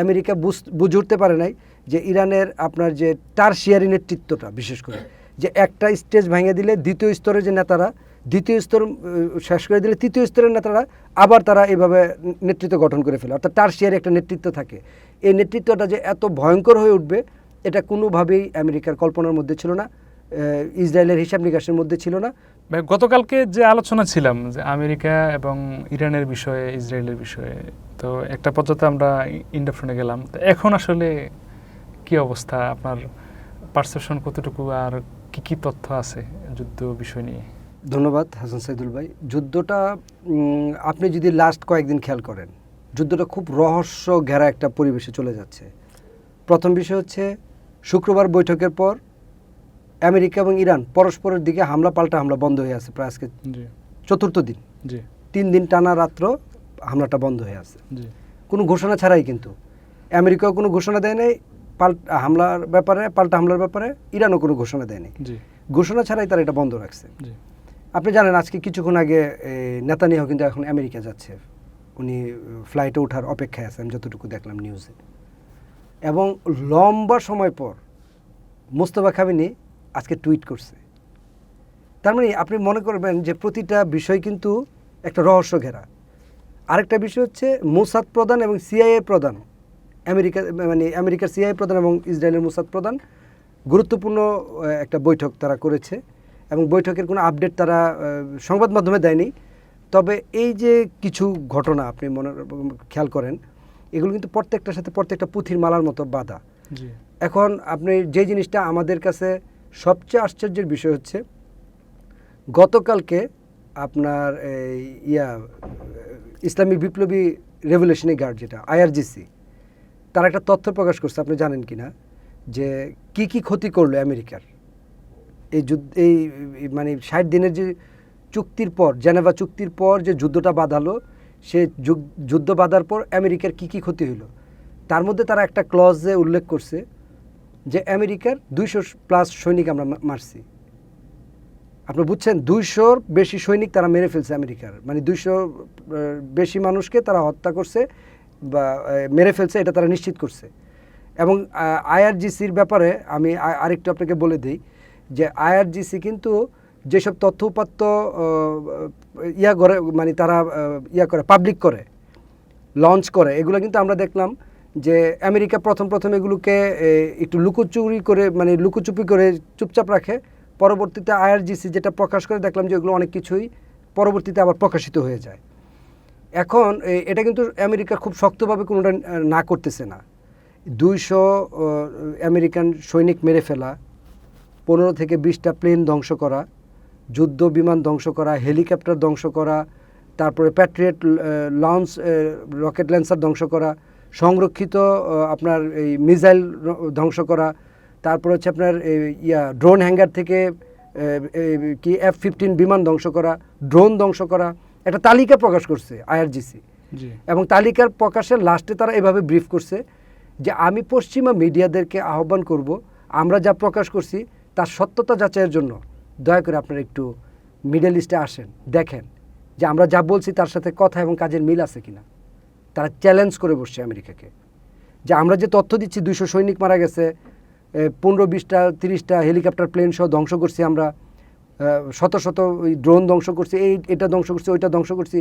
America বুঝে উঠতে পারে নাই যে ইরানের আপনার যে টারশিয়ারি নেতৃত্বটা, বিশেষ করে যে একটা স্টেজ ভেঙে দিলে দ্বিতীয় স্তরের যে নেতারা, দ্বিতীয় স্তর শেষ করে দিলে তৃতীয় স্তরের নেতারা আবার তারা এইভাবে নেতৃত্ব গঠন করে ফেলে, অর্থাৎ টারশিয়ারি একটা নেতৃত্ব থাকে। এই নেতৃত্বটা যে এত ভয়ঙ্কর হয়ে উঠবে এটা কোনোভাবেই আমেরিকার কল্পনার মধ্যে ছিল না, ইসরায়েলের হিসাব নিকাশের মধ্যে ছিল না। গতকালকে যে আলোচনা ছিলাম যে আমেরিকা এবং ইরানের বিষয়ে, ইসরায়েলের বিষয়ে, তো একটা পর্যায়ে আমরা ইন্ডাপশনে গেলাম। তো এখন আসলে কি অবস্থা, আপনার পারসেপশন কতটুকু, আর কি কি তথ্য আছে যুদ্ধ বিষয় নিয়ে? ধন্যবাদ হাসান সাইদুল ভাই। যুদ্ধটা আপনি যদি লাস্ট কয়েকদিন খেয়াল করেন, যুদ্ধটা খুব রহস্য ঘেরা একটা পরিবেশে চলে যাচ্ছে। প্রথম বিষয় হচ্ছে শুক্রবার বৈঠকের পর আমেরিকা এবং ইরান পরস্পরের দিকে হামলা পাল্টা হামলা বন্ধ হয়ে আছে প্রায় আজকে চতুর্থ দিন। 3 দিন টানা রাত্র হামলাটা বন্ধ হয়ে আছে, কোনো ঘোষণা ছাড়াই। কিন্তু আমেরিকাও কোনো ঘোষণা দেয় নাই পাল্টা হামলার ব্যাপারে, পাল্টা হামলার ব্যাপারে ইরানও কোনো ঘোষণা দেয়নি। ঘোষণা ছাড়াই তারা এটা বন্ধ রাখছে। আপনি জানেন আজকে কিছুক্ষণ আগে নেতানিয়াহু কিন্তু এখন আমেরিকা যাচ্ছে, উনি ফ্লাইটে ওঠার অপেক্ষায় আছে, আমি যতটুকু দেখলাম নিউজে। এবং লম্বা সময় পর মোস্তফা খামেনি আজকে টুইট করছে। তার মানে আপনি মনে করবেন যে প্রতিটা বিষয় কিন্তু একটা রহস্য ঘেরা। আরেকটা বিষয় হচ্ছে মোসাদ প্রধান এবং সিআইএ প্রধান, আমেরিকার সিআইএ প্রধান এবং ইসরায়েলের মোসাদ প্রধান গুরুত্বপূর্ণ একটা বৈঠক তারা করেছে, এবং বৈঠকের কোনো আপডেট তারা সংবাদ মাধ্যমে দেয়নি। তবে এই যে কিছু ঘটনা আপনি খেয়াল করেন, এগুলো কিন্তু প্রত্যেকটার সাথে প্রত্যেকটা পুঁথির মালার মতো বাঁধা। এখন আপনি যে জিনিসটা আমাদের কাছে সবচেয়ে আশ্চর্যের বিষয় হচ্ছে, গতকালকে আপনার ইসলামিক বিপ্লবী রেভলিউশনারি গার্ড, যেটা আইআরজিসি, তারা একটা তথ্য প্রকাশ করছে, আপনি জানেন কি না, যে কি কি ক্ষতি করলো আমেরিকার এই মানে 60 দিনের যে চুক্তির পর, জেনেভা চুক্তির পর যে যুদ্ধটা বাঁধালো, সে যুদ্ধ বাঁধার পর আমেরিকার কি কি ক্ষতি হলো। তার মধ্যে তারা একটা ক্লজে উল্লেখ করছে যে আমেরিকার 200+ সৈনিক আমরা মারছি। আপনি বুঝছেন, 200-র বেশি সৈনিক তারা মেরে ফেলছে আমেরিকার, মানে 200 বেশি মানুষকে তারা হত্যা করছে বা মেরে ফেলছে, এটা তারা নিশ্চিত করছে। এবং আইআরজিসির ব্যাপারে আমি আরেকটু আপনাকে বলে দিই যে আইআরজিসি কিন্তু যেসব তথ্য উপাত্ত করে, মানে তারা করে, পাবলিক করে, লঞ্চ করে, এগুলো কিন্তু আমরা দেখলাম যে আমেরিকা প্রথম এগুলোকে একটু লুকোচুপি করে চুপচাপ রাখে। পরবর্তীতে আইআরজিসি যেটা প্রকাশ করে দেখলাম যে এগুলো অনেক কিছুই পরবর্তীতে আবার প্রকাশিত হয়ে যায়। এখন এটা কিন্তু আমেরিকা খুব শক্তভাবে কোনোটা না করতেছে না। 200 আমেরিকান সৈনিক মেরে ফেলা, 15 থেকে 20টা প্লেন ধ্বংস করা, যুদ্ধ বিমান ধ্বংস করা, হেলিকপ্টার ধ্বংস করা, তারপরে প্যাট্রিয়ট লঞ্চ রকেট লঞ্চার ধ্বংস করা, সংরক্ষিত আপনার এই মিসাইল ধ্বংস করা, তারপর হচ্ছে আপনার ড্রোন হ্যাঙ্গার থেকে কি F-15 বিমান ধ্বংস করা, ড্রোন ধ্বংস করা, একটা তালিকা প্রকাশ করছে আইআরজিসি। এবং তালিকার প্রকাশের লাস্টে তারা এভাবে ব্রিফ করছে যে আমি পশ্চিমা মিডিয়াদেরকে আহ্বান করব, আমরা যা প্রকাশ করছি তার সত্যতা যাচাইয়ের জন্য দয়া করে আপনারা একটু মিডল ইস্টে আসেন, দেখেন যে আমরা যা বলছি তার সাথে কথা এবং কাজের মিল আছে কিনা। তারা চ্যালেঞ্জ করে বসছে আমেরিকাকে যে আমরা যে তথ্য দিচ্ছি 200 সৈনিক মারা গেছে, 15-20টা 30টা হেলিকপ্টার প্লেন সহ ধ্বংস করছি আমরা, শত ওই ড্রোন ধ্বংস করছি, এটা ধ্বংস করছি, ওইটা ধ্বংস করছি,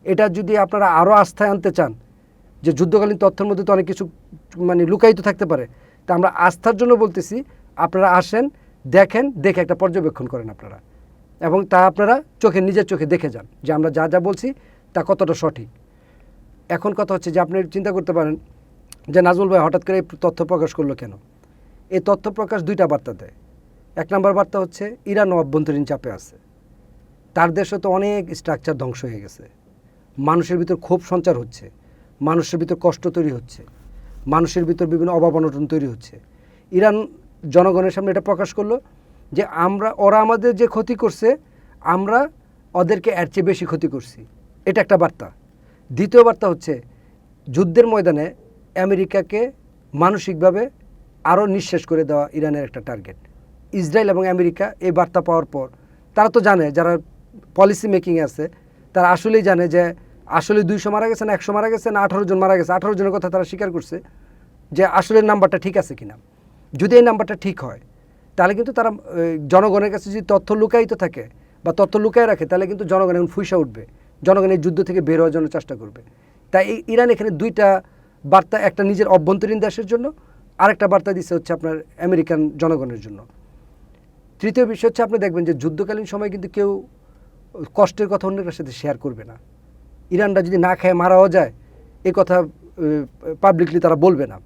এটা যদি আপনারা আরও আস্থায় আনতে চান যে যুদ্ধকালীন তথ্যের মধ্যে তো অনেক কিছু মানে লুকায়িত থাকতে পারে, তা আমরা আস্থার জন্য বলতেছি আপনারা আসেন, দেখেন, দেখে একটা পর্যবেক্ষণ করেন আপনারা, এবং তা আপনারা নিজের চোখে দেখে যান যে আমরা যা যা বলছি তা কতটা সঠিক। এখন কথা হচ্ছে যে আপনি চিন্তা করতে পারেন যে নাজমুল ভাই হঠাৎ করে এই তথ্য প্রকাশ করলো কেন। এই তথ্য প্রকাশ 2টা বার্তা দেয়। 1 নম্বর বার্তা হচ্ছে ইরানও অভ্যন্তরীণ চাপে আছে, তার দেশে তো অনেক স্ট্রাকচার ধ্বংস হয়ে গেছে, মানুষের ভিতর ক্ষোভ সঞ্চার হচ্ছে, মানুষের ভিতর কষ্ট তৈরি হচ্ছে, মানুষের ভিতর বিভিন্ন অভাব অনটন তৈরি হচ্ছে। ইরান জনগণের সামনে এটা প্রকাশ করলো যে ওরা আমাদের যে ক্ষতি করছে আমরা ওদেরকে এর চেয়ে বেশি ক্ষতি করছি, এটা একটা বার্তা। দ্বিতীয় বার্তা হচ্ছে যুদ্ধের ময়দানে আমেরিকাকে মানসিকভাবে আরও নিঃশেষ করে দেওয়া ইরানের একটা টার্গেট। ইসরায়েল এবং আমেরিকা এই বার্তা পাওয়ার পর তারা তো জানে, যারা পলিসি মেকিংয়ে আছে তারা আসলেই জানে যে আসলে 200 মারা গেছে না 100 মারা গেছে না 18 জন মারা গেছে। 18 জনের কথা তারা স্বীকার করছে, যে আসলে নাম্বারটা ঠিক আছে কিনা। যদি এই নাম্বারটা ঠিক হয় তাহলে কিন্তু তারা জনগণের কাছে যদি তথ্য লুকায়িত থাকে বা তথ্য লুকায় রাখে তাহলে কিন্তু জনগণ এখন ফুঁসা উঠবে, জনগণ এই যুদ্ধ থেকে বের হওয়ার জন্য চেষ্টা করবে। তাই ইরান এখানে দুইটা বার্তা, একটা নিজের অভ্যন্তরীণ দেশের জন্য, আরেকটা বার্তা দিচ্ছে হচ্ছে আপনার আমেরিকান জনগণের জন্য। তৃতীয় বিষয় হচ্ছে আপনি দেখবেন যে যুদ্ধকালীন সময় কিন্তু কেউ কষ্টের কথা অন্যের সাথে শেয়ার করবে না। ইরানরা যদি না খায় মারাও যায় এই কথা পাবলিকলি তারা বলবে না।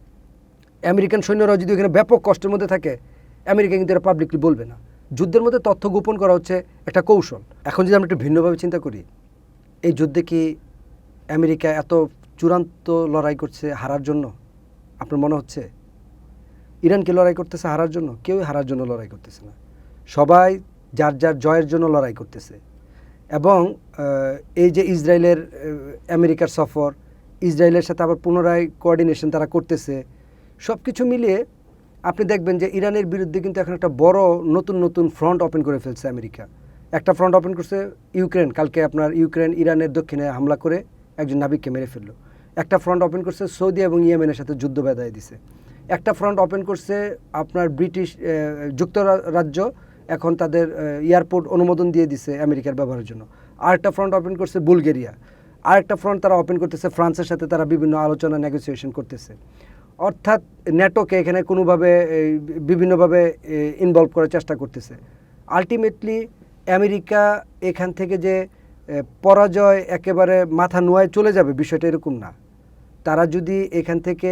আমেরিকান সৈন্যরাও যদি এখানে ব্যাপক কষ্টের মধ্যে থাকে আমেরিকা কিন্তু এটা পাবলিকলি বলবে না। যুদ্ধের মধ্যে তথ্য গোপন করা হচ্ছে একটা কৌশল। এখন যদি আমরা একটু ভিন্নভাবে চিন্তা করি, এই যুদ্ধে কি আমেরিকা এত চূড়ান্ত লড়াই করছে হারার জন্য? আপনার মনে হচ্ছে ইরান কি লড়াই করতেছে হারার জন্য? কেউই হারার জন্য লড়াই করতেছে না, সবাই যার যার জয়ের জন্য লড়াই করতেছে। এবং এই যে ইসরায়েলের আমেরিকার সফর, ইসরায়েলের সাথে আবার পুনরায় কোঅর্ডিনেশন তারা করতেছে, সব কিছু মিলিয়ে আপনি দেখবেন যে ইরানের বিরুদ্ধে কিন্তু এখন একটা বড় নতুন নতুন ফ্রন্ট ওপেন করে ফেলছে আমেরিকা। একটা ফ্রন্ট ওপেন করছে ইউক্রেন, কালকে আপনার ইউক্রেন ইরানের দক্ষিণে হামলা করে একজন নাবিককে মেরে ফেললো। একটা ফ্রন্ট ওপেন করছে সৌদি এবং ইয়েমেনের সাথে যুদ্ধ বেঁধায় দিছে। একটা ফ্রন্ট ওপেন করছে আপনার ব্রিটিশ যুক্তরাজ্য এখন তাদের এয়ারপোর্ট অনুমোদন দিয়ে দিছে আমেরিকার ব্যবহারের জন্য। আরেকটা ফ্রন্ট ওপেন করছে বুলগেরিয়া। আরেকটা ফ্রন্ট তারা ওপেন করতেছে ফ্রান্সের সাথে, তারা বিভিন্ন আলোচনা নেগোসিয়েশন করতেছে। অর্থাৎ ন্যাটোকে এখানে কোনোভাবে বিভিন্নভাবে ইনভলভ করার চেষ্টা করতেছে। আলটিমেটলি আমেরিকা এখান থেকে যে পরাজয় একেবারে মাথা নোয়ায় চলে যাবে বিষয়টা এরকম না। তারা যদি এখান থেকে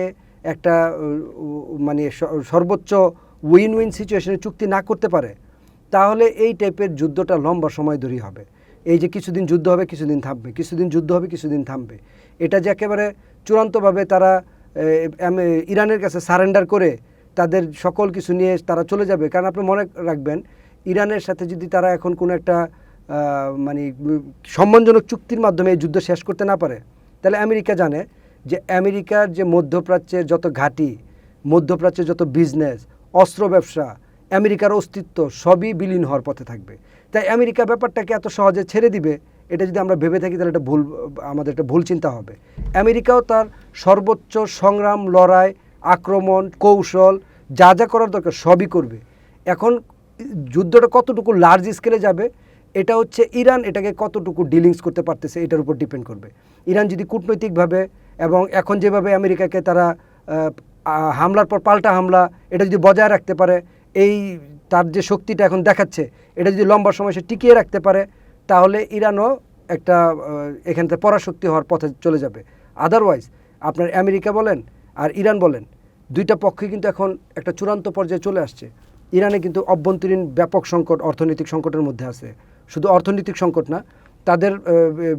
একটা মানে সর্বোচ্চ উইন উইন সিচুয়েশনে চুক্তি না করতে পারে তাহলে এই টাইপের যুদ্ধটা লম্বা সময় ধরেই হবে। এই যে কিছুদিন যুদ্ধ হবে, কিছুদিন থামবে, কিছুদিন যুদ্ধ হবে, কিছুদিন থামবে, এটা যে একেবারে চূড়ান্তভাবে তারা ইরানের কাছে সারেন্ডার করে তাদের সকল কিছু নিয়ে তারা চলে যাবে। কারণ আপনি মনে রাখবেন ইরানের সাথে যদি তারা এখন কোনো একটা মানে সম্মানজনক চুক্তির মাধ্যমে এই যুদ্ধ শেষ করতে না পারে তাহলে আমেরিকা জানে যে আমেরিকার যে মধ্যপ্রাচ্যের যত ঘাঁটি, মধ্যপ্রাচ্যের যত বিজনেস, অস্ত্র ব্যবসা, আমেরিকার অস্তিত্ব সবই বিলীন হওয়ার পথে থাকবে। তাই আমেরিকা ব্যাপারটাকে এত সহজে ছেড়ে দিবে এটা যদি আমরা ভেবে থাকি তাহলে এটা ভুল, আমাদের একটা ভুল চিন্তা হবে। আমেরিকাও তার সর্বোচ্চ সংগ্রাম, লড়াই, আক্রমণ, কৌশল যা যা করার দরকার সবই করবে। এখন যুদ্ধটা কতটুকু লার্জ স্কেলে যাবে এটা হচ্ছে ইরান এটাকে কতটুকু ডিলিংস করতে পারতেছে এটার উপর ডিপেন্ড করবে। ইরান যদি কূটনৈতিকভাবে এবং এখন যেভাবে আমেরিকাকে তারা হামলার পর পাল্টা হামলা এটা যদি বজায় রাখতে পারে, এই তার যে শক্তিটা এখন দেখাচ্ছে এটা যদি লম্বা সময় সে টিকিয়ে রাখতে পারে তাহলে ইরানও একটা এখান থেকে পরাশক্তি হওয়ার পথে চলে যাবে। আদারওয়াইজ আপনার আমেরিকা বলেন আর ইরান বলেন দুইটা পক্ষই কিন্তু এখন একটা চূড়ান্ত পর্যায়ে চলে আসছে। ইরানে কিন্তু অভ্যন্তরীণ ব্যাপক সংকট, অর্থনৈতিক সংকটের মধ্যে আছে। শুধু অর্থনৈতিক সংকট না, তাদের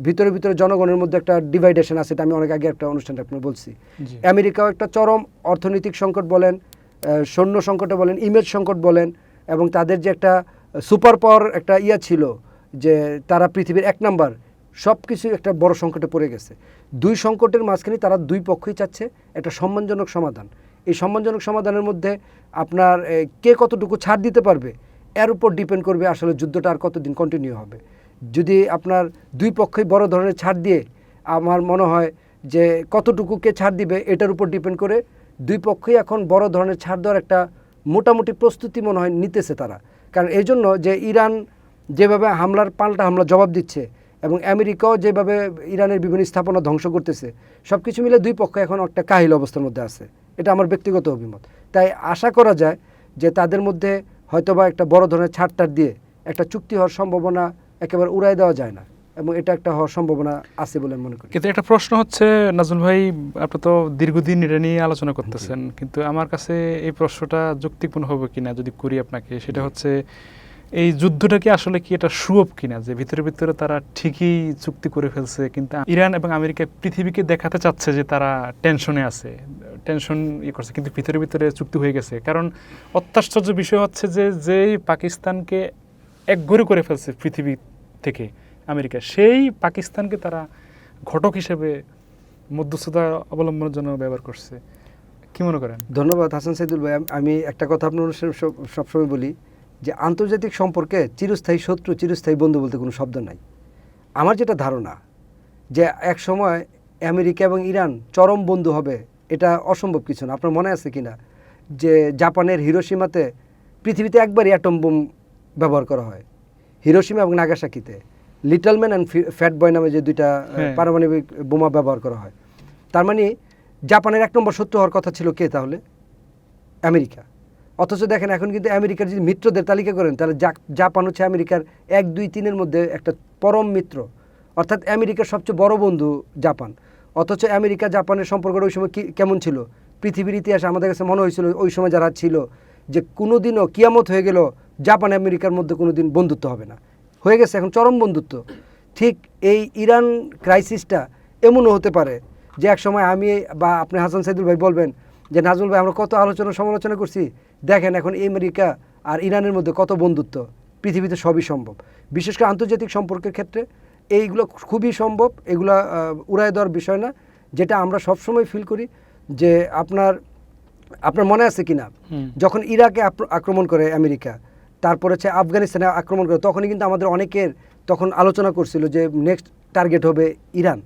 ভিতরে ভিতরে জনগণের মধ্যে একটা ডিভাইডেশন আছে। এটা আমি অনেক আগে একটা অনুষ্ঠানে আপনার বলছি। আমেরিকাও একটা চরম অর্থনৈতিক সংকট বলেন, সৈন্য সংকটে বলেন, ইমেজ সংকট বলেন, এবং তাদের যে একটা সুপার পাওয়ার একটা ছিল যে তারা পৃথিবীর 1 নাম্বার, সব কিছু একটা বড় সংকটে পড়ে গেছে। দুই সংকটের মাঝখানে তারা দুই পক্ষই চাচ্ছে একটা সম্মানজনক সমাধান। এই সম্মানজনক সমাধানের মধ্যে আপনার কে কতটুকু ছাড় দিতে পারবে এর উপর ডিপেন্ড করবে আসলে যুদ্ধটা আর কতদিন কন্টিনিউ হবে। যদি আপনার দুই পক্ষই বড় ধরনের ছাড় দিয়ে, আমার মনে হয় যে কতটুকু কে ছাড় দিবে এটার উপর ডিপেন্ড করে দুই পক্ষই এখন বড় ধরনের ছাড় দেওয়ার একটা মোটামুটি প্রস্তুতি মনে হয় নিতেছে তারা। কারণ এই জন্য যে ইরান যেভাবে হামলার পাল্টা হামলা জবাব দিচ্ছে এবং আমেরিকাও যেভাবে ইরানের বিভিন্ন স্থাপনা ধ্বংস করতেছে, সব কিছু মিলে দুই পক্ষ এখন একটা কাহিল অবস্থার মধ্যে আছে। এটা আমার ব্যক্তিগত অভিমত। তাই আশা করা যায় যে তাদের মধ্যে হয়তোবা একটা বড় ধরনের ছাড়টার দিয়ে একটা চুক্তি হওয়ার সম্ভাবনা একেবারে উড়াই দেওয়া যায় না, এবং এটা একটা হওয়ার সম্ভাবনা আছে বলে মনে করি। কিন্তু একটা প্রশ্ন হচ্ছে নাজমুল ভাই, আপনি তো দীর্ঘদিন এটা নিয়ে আলোচনা করতেছেন, কিন্তু আমার কাছে এই প্রশ্নটা যুক্তিপূর্ণ হবে কিনা যদি করি আপনাকে, সেটা হচ্ছে এই যুদ্ধটা কি আসলে কি এটা সুয়োগ কিনা, যে ভিতরে ভিতরে তারা ঠিকই চুক্তি করে ফেলছে কিন্তু ইরান এবং আমেরিকা পৃথিবীকে দেখাতে চাচ্ছে যে তারা টেনশনে আছে, টেনশন করছে, কিন্তু ভিতরে ভিতরে চুক্তি হয়ে গেছে। কারণ অত্যাশ্চর্য বিষয় হচ্ছে যে যেই পাকিস্তানকে একঘরে করে ফেলছে পৃথিবী থেকে আমেরিকা, সেই পাকিস্তানকে তারা ঘটক হিসেবে মধ্যস্থতা অবলম্বনের জন্য ব্যবহার করছে। কি মনে করেন? ধন্যবাদ হাসান সাইদুল ভাই। আমি একটা কথা আপনার অনুষ্ঠানে সবসময় বলি যে আন্তর্জাতিক সম্পর্কে চিরস্থায়ী শত্রু, চিরস্থায়ী বন্ধু বলতে কোনো শব্দ নাই। আমার যেটা ধারণা যে এক সময় আমেরিকা এবং ইরান চরম বন্ধু হবে এটা অসম্ভব কিছু না। আপনার মনে আছে কি না যে জাপানের হিরোশিমাতে পৃথিবীতে একবারই অ্যাটম বোম ব্যবহার করা হয়, হিরোশিমা এবং নাগাসাকিতে। লিটল ম্যান অ্যান্ড ফ্যাট বয় নামে যে দুইটা পারমাণবিক বোমা ব্যবহার করা হয়। তার মানে জাপানের 1 নম্বর শত্রু হওয়ার কথা ছিল কে তাহলে? আমেরিকা। অথচ দেখেন এখন কিন্তু আমেরিকার যদি মিত্রদের তালিকা করেন তাহলে জাপান হচ্ছে আমেরিকার 1, 2, 3-এর মধ্যে একটা পরম মিত্র, অর্থাৎ আমেরিকার সবচেয়ে বড় বন্ধু জাপান। অথচ আমেরিকা জাপানের সম্পর্কটা ওই সময় কেমন ছিল? পৃথিবীর ইতিহাসে আমাদের কাছে মনে হয়েছিল ওই সময় যারা ছিল যে কোনোদিনও কিয়ামত হয়ে গেল জাপান আমেরিকার মধ্যে কোনোদিন বন্ধুত্ব হবে না। হয়ে গেছে এখন চরম বন্ধুত্ব। ঠিক এই ইরান ক্রাইসিসটা এমনও হতে পারে যে এক সময় আমি বা আপনি হাসান সাইদুল ভাই বলবেন যে নাজমুল ভাই আমরা কত আলোচনা সমালোচনা করছি, দেখেন এখন আমেরিকা আর ইরানের মধ্যে কত বন্ধুত্ব। পৃথিবীতে সবই সম্ভব, বিশেষ করে আন্তর্জাতিক সম্পর্কের ক্ষেত্রে এইগুলো খুবই সম্ভব। এগুলো উড়ায় দেওয়ার বিষয় না। যেটা আমরা সবসময় ফিল করি যে আপনার মনে আছে কি না যখন ইরাকে আক্রমণ করে আমেরিকা, তারপর হচ্ছে আফগানিস্তানে আক্রমণ করে, তখনই কিন্তু আমাদের অনেকের তখন আলোচনা করছিল যে নেক্সট টার্গেট হবে ইরান।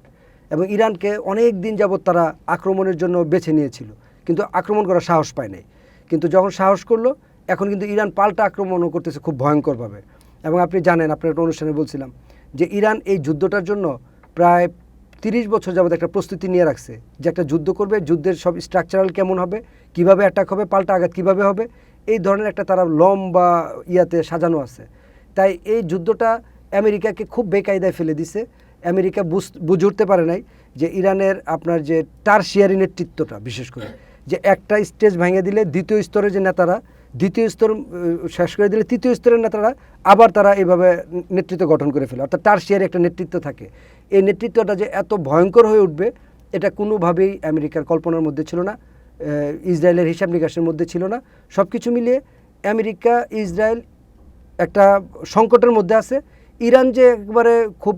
এবং ইরানকে অনেক দিন যাবৎ তারা আক্রমণের জন্য বেছে নিয়েছিল, কিন্তু আক্রমণ করার সাহস পায় নাই। কিন্তু যখন সাহস করলো, এখন কিন্তু ইরান পাল্টা আক্রমণও করতেছে খুব ভয়ঙ্করভাবে। এবং আপনি জানেন, আপনার একটা অনুষ্ঠানে বলছিলাম যে ইরান এই যুদ্ধটার জন্য প্রায় 30 বছর যাবৎ একটা প্রস্তুতি নিয়ে রাখছে যে একটা যুদ্ধ করবে, যুদ্ধের সব স্ট্রাকচারাল কেমন হবে, কিভাবে অ্যাটাক হবে, পাল্টা আঘাত কিভাবে হবে, এই ধরনের একটা তারা লম্বা ইয়াতে সাজানো আছে। তাই এই যুদ্ধটা আমেরিকাকে খুব বেকায়দায় ফেলে দিছে। আমেরিকা বুঝে উঠতে পারে নাই যে ইরানের আপনার যে টারশিয়ারি নেতৃত্বটা, বিশেষ করে যে একটা স্টেজ ভেঙে দিলে দ্বিতীয় স্তরের যে নেতারা, দ্বিতীয় স্তর শেষ করে দিলে তৃতীয় স্তরের নেতারা আবার তারা এইভাবে নেতৃত্ব গঠন করে ফেলে, অর্থাৎ টারশিয়ারি একটা নেতৃত্ব থাকে। এই নেতৃত্বটা যে এত ভয়ঙ্কর হয়ে উঠবে এটা কোনোভাবেই আমেরিকার কল্পনার মধ্যে ছিল না, ইসরায়েলের হিসাব নিকাশের মধ্যে ছিল না। সব কিছু মিলিয়ে আমেরিকা ইসরায়েল একটা সংকটের মধ্যে আছে। ইরান যে একবারে খুব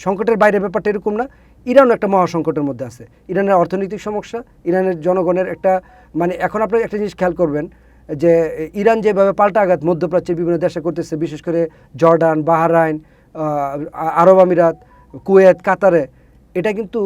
সংকটের বাইরে, ব্যাপারটা এরকম না। ইরানও একটা মহাসংকটের মধ্যে আছে। ইরানের অর্থনৈতিক সমস্যা, ইরানের জনগণের একটা মানে এখন আপনারা একটা জিনিস খেয়াল করবেন যে ইরান যেভাবে পাল্টা আঘাত মধ্যপ্রাচ্যের বিভিন্ন দেশে করতেছে, বিশেষ করে জর্ডান, বাহরাইন, আরব আমিরাত, কুয়েত, কাতারে, এটা কিন্তু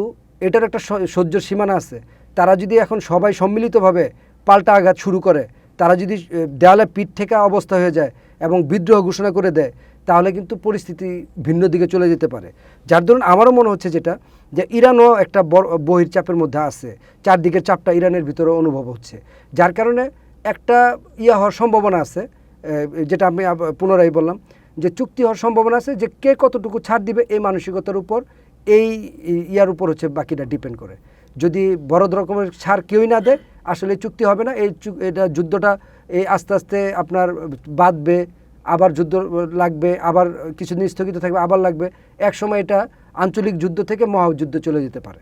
এটার একটা সহ্যর সীমানা আছে। তারা যদি এখন সবাই সম্মিলিতভাবে পাল্টা আঘাত শুরু করে, তারা যদি দেওয়ালে পিঠ থেকে অবস্থা হয়ে যায় এবং বিদ্রোহ ঘোষণা করে দেয়, তাহলে কিন্তু পরিস্থিতি ভিন্ন দিকে চলে যেতে পারে। যার ধরুন আমারও মনে হচ্ছে যেটা যে ইরানও একটা বহির চাপের মধ্যে আছে, চারদিকের চাপটা ইরানের ভিতরে অনুভব হচ্ছে, যার কারণে একটা হওয়ার সম্ভাবনা আছে, যেটা আমি পুনরায় বললাম যে চুক্তি হওয়ার সম্ভাবনা আছে, যে কে কতটুকু ছাড় দিবে এই মানসিকতার উপর, এই ইয়ার উপর হচ্ছে বাকিটা ডিপেন্ড করে। যদি বড় রকমের ছাড় কেউই না দেয়, আসলে চুক্তি হবে না। এটা যুদ্ধটা এই আস্তে আস্তে আপনার বাঁধবে, আবার যুদ্ধ লাগবে, আবার কিছুদিন স্থগিত থাকবে, আবার লাগবে, এক সময় এটা আঞ্চলিক যুদ্ধ থেকে মহাযুদ্ধে চলে যেতে পারে।